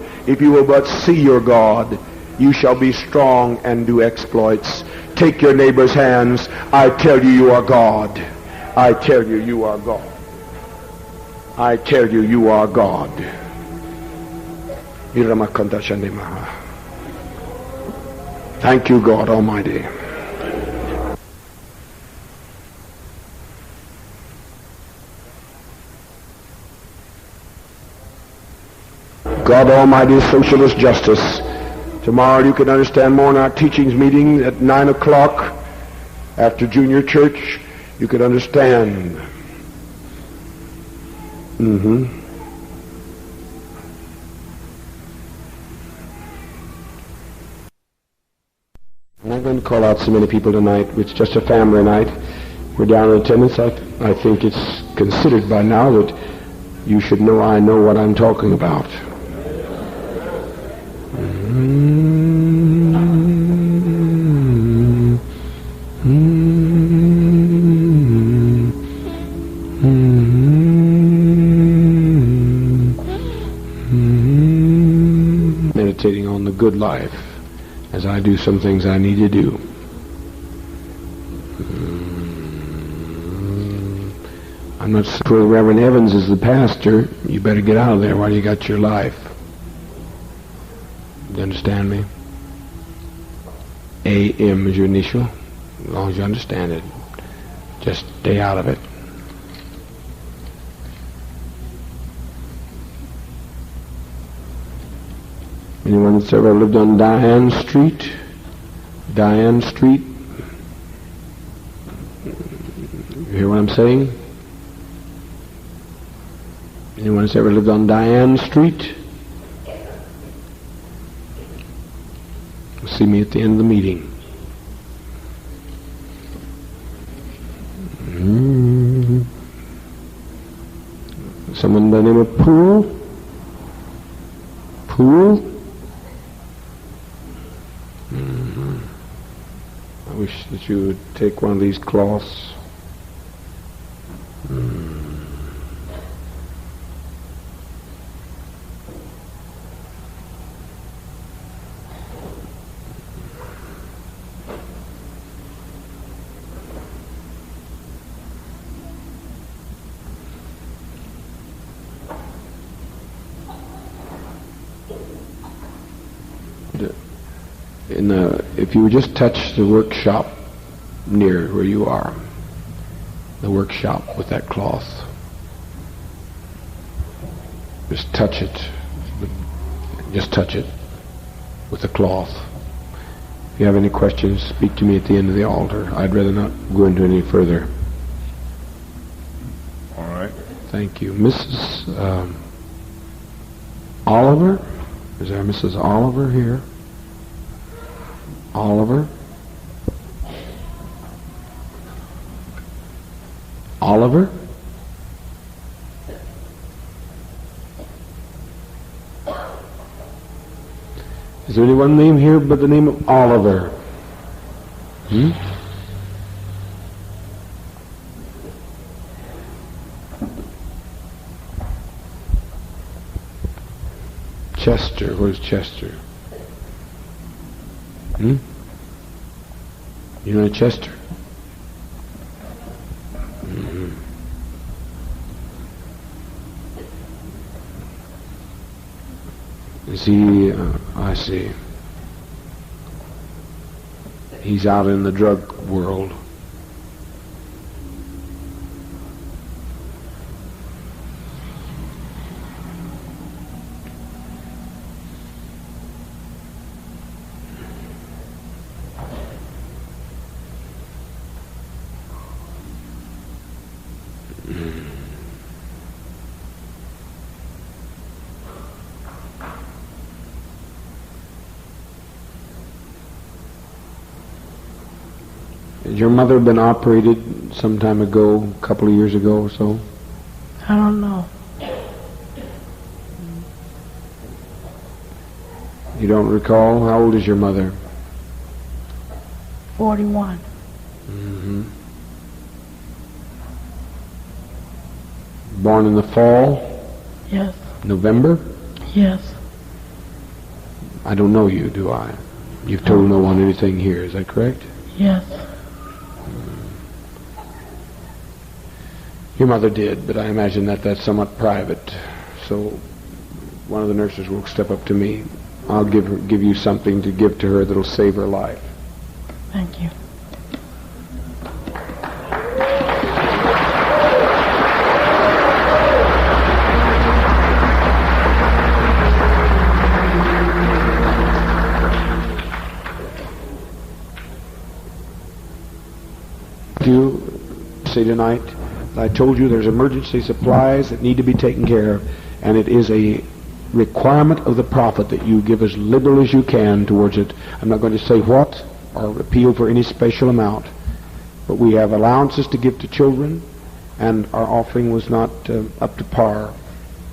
but see your God. You shall be strong and do exploits. Take your neighbor's hands. I tell you, you are God. I tell you, you are God. I tell you, you are God. Thank you, God Almighty. God Almighty, socialist justice. Tomorrow you can understand more in our teachings meeting at 9 o'clock after junior church. You can understand. I'm not going to call out so many people tonight. It's just a family night. We're down in attendance. I think it's considered by now that you should know I know what I'm talking about. Meditating on the good life as I do some things I need to do. I'm not sure Reverend Evans is the pastor. You better get out of there while you got your life. You understand me? A.M. is your initial. As long as you understand it, just stay out of it. Anyone that's ever lived on Diane Street? Diane Street? You hear what I'm saying? Anyone that's ever lived on Diane Street? See me at the end of the meeting. Someone by the name of Poole? Poole? I wish that you would take one of these cloths. If you would just touch the workshop near where you are, the workshop with that cloth, just touch it. Just touch it with the cloth. If you have any questions, speak to me at the end of the altar. I'd rather not go into any further. All right. Thank you. Mrs. Oliver? Is there a Mrs. Oliver here? Oliver? Oliver? Is there anyone named here by the name of Oliver? Chester. Where's Chester? You know Chester? Is he, I see. He's out in the drug world. Has your mother been operated some time ago, a couple of years ago or so? I don't know. You don't recall? How old is your mother? 41. Born in the fall? Yes. November? Yes. I don't know you, do I? You've told no one anything here, is that correct? Yes. Your mother did, but I imagine that that's somewhat private. So one of the nurses will step up to me. I'll give you something to give to her that'll save her life. Thank you. You say tonight, I told you there's emergency supplies that need to be taken care of, and it is a requirement of the prophet that you give as liberal as you can towards it. I'm not going to say what or appeal for any special amount, but we have allowances to give to children, and our offering was not up to par.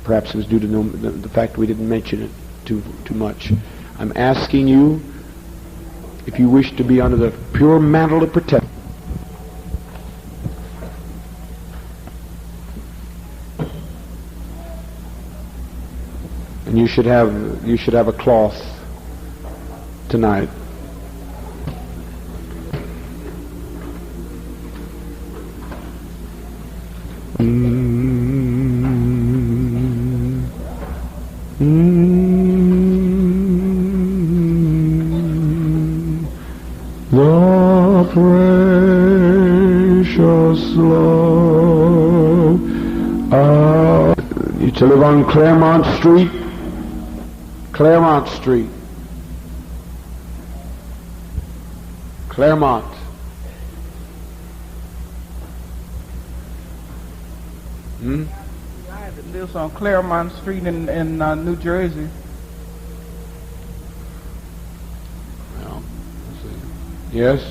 Perhaps it was due to the fact we didn't mention it too much. I'm asking you, if you wish to be under the pure mantle of protection, And you should have a cloth tonight. The precious love. You to live on Claremont Street? Claremont Street. Claremont. I had to live on Claremont Street in New Jersey. Well, let's see. Yes?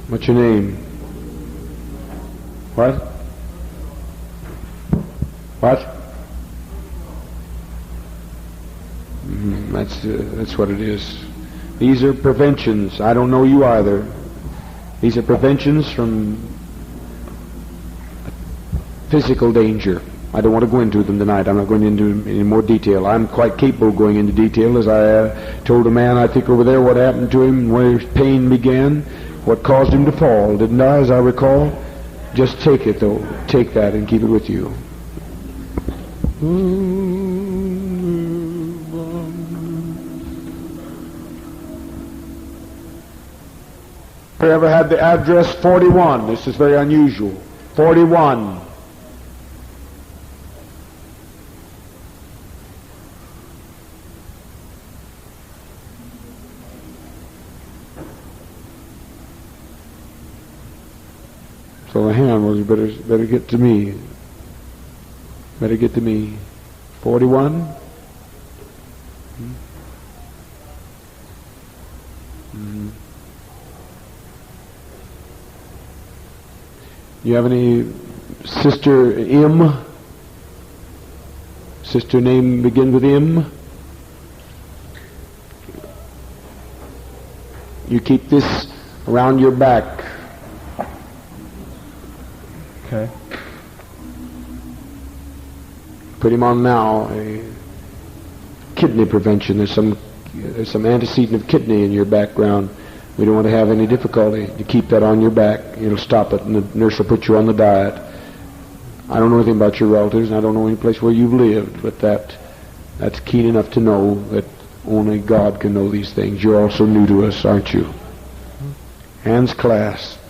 What's your name? What? What? That's what it is. These are preventions. I don't know you either. These are preventions from physical danger. I don't want to go into them tonight. I'm not going into any more detail. I'm quite capable of going into detail, as I told a man, I think, over there what happened to him, where his pain began, what caused him to fall, didn't I, as I recall? Just take it, though. Take that and keep it with you. Ever had the address 41? This is very unusual. 41. So the hand was better get to me. Better get to me. 41? Mm-hmm. You have any sister M? Sister name begins with M? You keep this around your back. Okay. Put him on now. A kidney prevention. There's some antecedent of kidney in your background. We don't want to have any difficulty to keep that on your back. It'll stop it, and the nurse will put you on the diet. I don't know anything about your relatives, and I don't know any place where you've lived, but that's keen enough to know that only God can know these things. You're also new to us, aren't you? Hands clasped.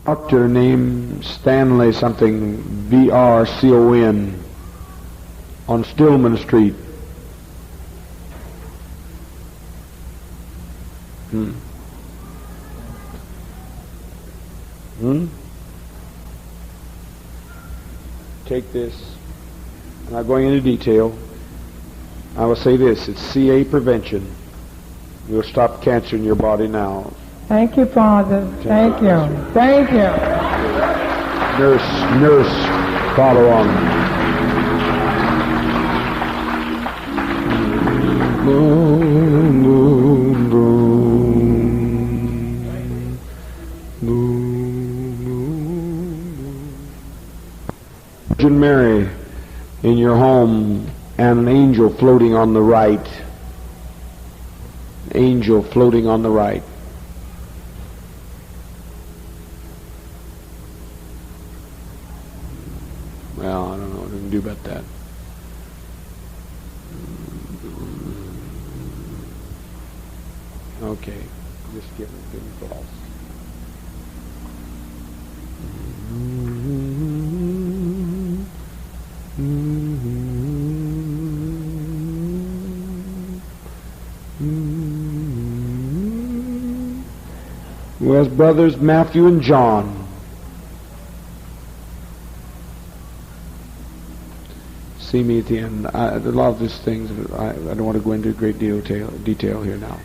Doctor named Stanley something, B-R-C-O-N, on Stillman Street. Take this. I'm not going into detail. I will say this, it's CA prevention. You'll stop cancer in your body now. Thank you, Father. Thank you. Thank you. Nurse, follow on. Virgin Mary in your home and an angel floating on the right. Angel floating on the right. Well, I don't know what we can do about that. Okay, just give him false. Where's brothers Matthew and John? See me at the end. A lot of these things, I don't want to go into a great deal detail here now.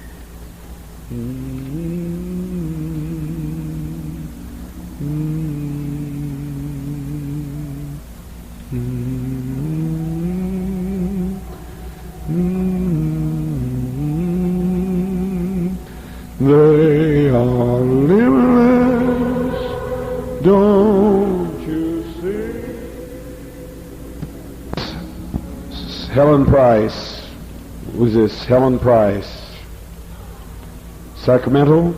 They are limitless, don't you see? Helen Price. Who's this? Helen Price. Sacramento?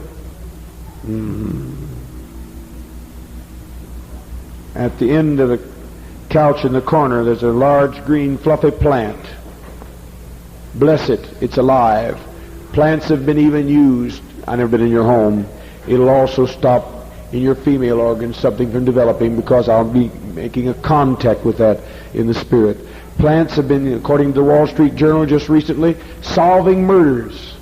At the end of the couch in the corner, there's a large green fluffy plant. Bless it, it's alive. Plants have been even used. I've never been in your home. It'll also stop in your female organs something from developing, because I'll be making a contact with that in the spirit. Plants have been, according to the Wall Street Journal just recently, solving murders.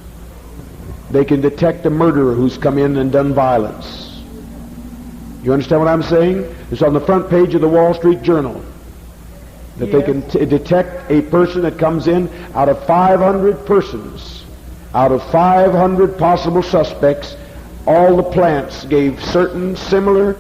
They can detect a murderer who's come in and done violence. You understand what I'm saying? It's on the front page of the Wall Street Journal. That they can detect a person that comes in out of 500 persons. Out of 500 possible suspects, all the plants gave certain similar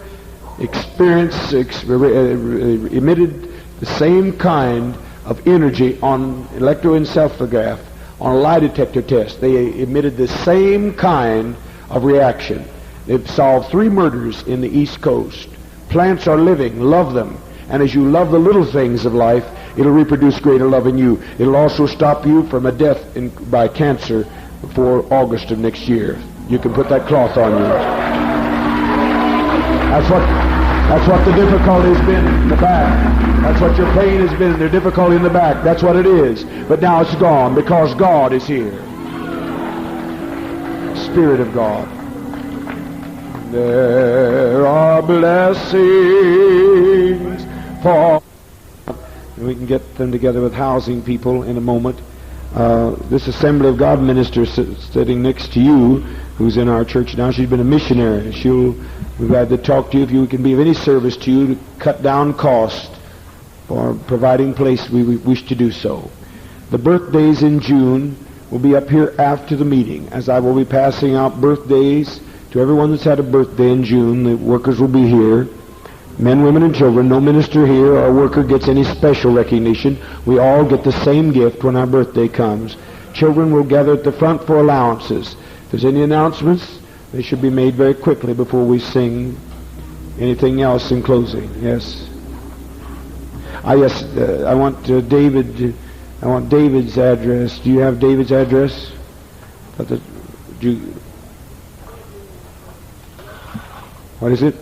experience, emitted the same kind of energy on electroencephalograph, on a lie detector test. They emitted the same kind of reaction. They've solved 3 murders in the East Coast. Plants are living, love them. And as you love the little things of life, it'll reproduce greater love in you. It'll also stop you from a death by cancer before August of next year. You can put that cloth on you. That's what the difficulty has been in the back. That's what your pain has been, the difficulty in the back. That's what it is. But now it's gone because God is here. Spirit of God. There are blessings for... We can get them together with housing people in a moment. This Assembly of God minister sitting next to you, who's in our church now, she's been a missionary. We've had to talk to you if you can be of any service to you to cut down cost for providing place. We wish to do so. The birthdays in June will be up here after the meeting, as I will be passing out birthdays to everyone that's had a birthday in June. The workers will be here. Men, women, and children. No minister here or worker gets any special recognition. We all get the same gift when our birthday comes. Children will gather at the front for allowances. If there's any announcements, they should be made very quickly before we sing anything else in closing. Yes. I want I want David's address. Do you have David's address? What is it?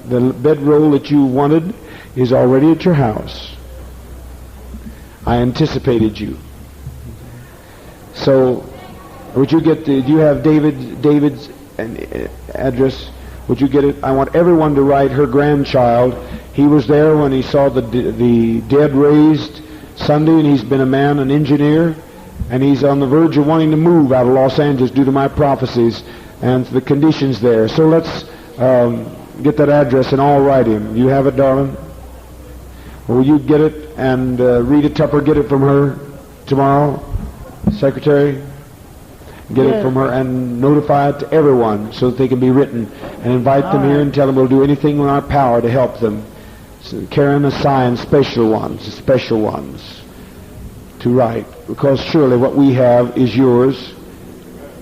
The bedroll that you wanted is already at your house. I anticipated you. So, would you get do you have David's address? Would you get it? I want everyone to write her grandchild. He was there when he saw the dead raised Sunday, and he's been a man, an engineer, and he's on the verge of wanting to move out of Los Angeles due to my prophecies and the conditions there. So let's get that address and all write him. You have it, darling? Or will you get it and Rita Tupper get it from her tomorrow? Secretary? Get it from her and notify it to everyone so that they can be written, and invite them here and tell them we'll do anything in our power to help them. So Karen assigned special ones to write, because surely what we have is yours.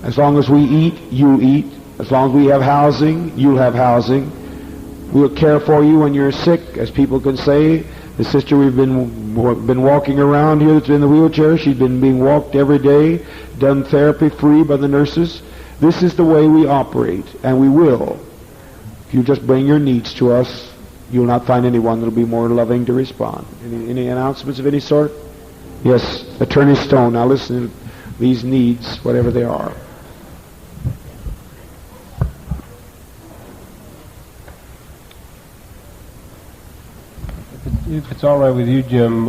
As long as we eat, you'll eat. As long as we have housing, you'll have housing. We'll care for you when you're sick, as people can say. The sister we've been walking around here that's in the wheelchair, she's been being walked every day, done therapy free by the nurses. This is the way we operate, and we will. If you just bring your needs to us, you'll not find anyone that'll be more loving to respond. Any announcements of any sort? Yes, Attorney Stone. Now listen to these needs, whatever they are. If it's all right with you, Jim,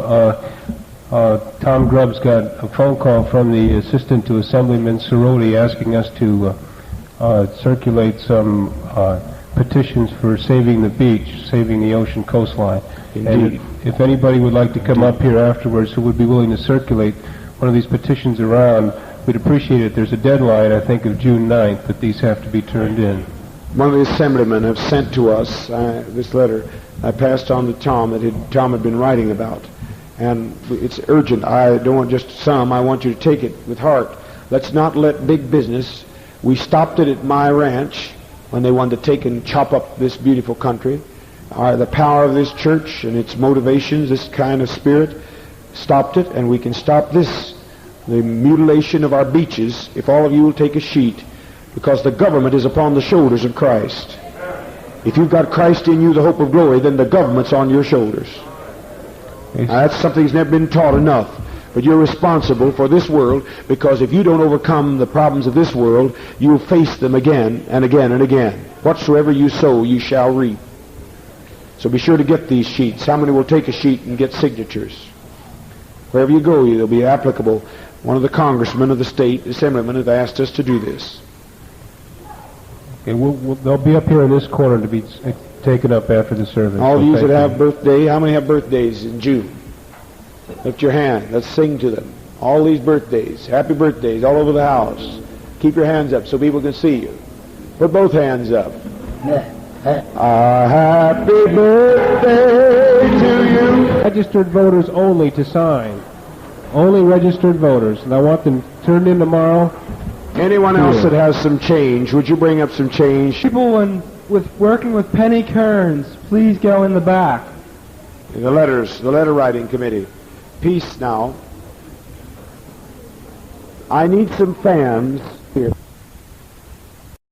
Tom Grubb's got a phone call from the Assistant to Assemblyman Cerroti asking us to circulate some petitions for saving the beach, saving the ocean coastline. Indeed. And if anybody would like to come up here afterwards who would be willing to circulate one of these petitions around, we'd appreciate it. There's a deadline, I think, of June 9th that these have to be turned in. One of the assemblymen have sent to us this letter. I passed on to Tom that Tom had been writing about. And it's urgent. I don't want just some. I want you to take it with heart. Let's not let big business. We stopped it at my ranch when they wanted to take and chop up this beautiful country. The power of this church and its motivations, this kind of spirit, stopped it, and we can stop this, the mutilation of our beaches, if all of you will take a sheet, because the government is upon the shoulders of Christ. If you've got Christ in you, the hope of glory, then the government's on your shoulders. Now, that's something that's never been taught enough. But you're responsible for this world, because if you don't overcome the problems of this world, you'll face them again and again and again. Whatsoever you sow, you shall reap. So be sure to get these sheets. How many will take a sheet and get signatures? Wherever you go, they'll be applicable. One of the congressmen of the state, assemblymen, have asked us to do this. Okay, they'll be up here in this corner to be taken up after the service. All of you that have birthday, how many have birthdays in June? Lift your hand. Let's sing to them. All these birthdays, happy birthdays all over the house. Keep your hands up so people can see you. Put both hands up. A happy birthday to you. Registered voters only to sign. Only registered voters. And I want them turned in tomorrow. Anyone else that has some change, would you bring up some change? People working with penny kerns, please go in the back. The letter writing committee. Peace now. I need some fans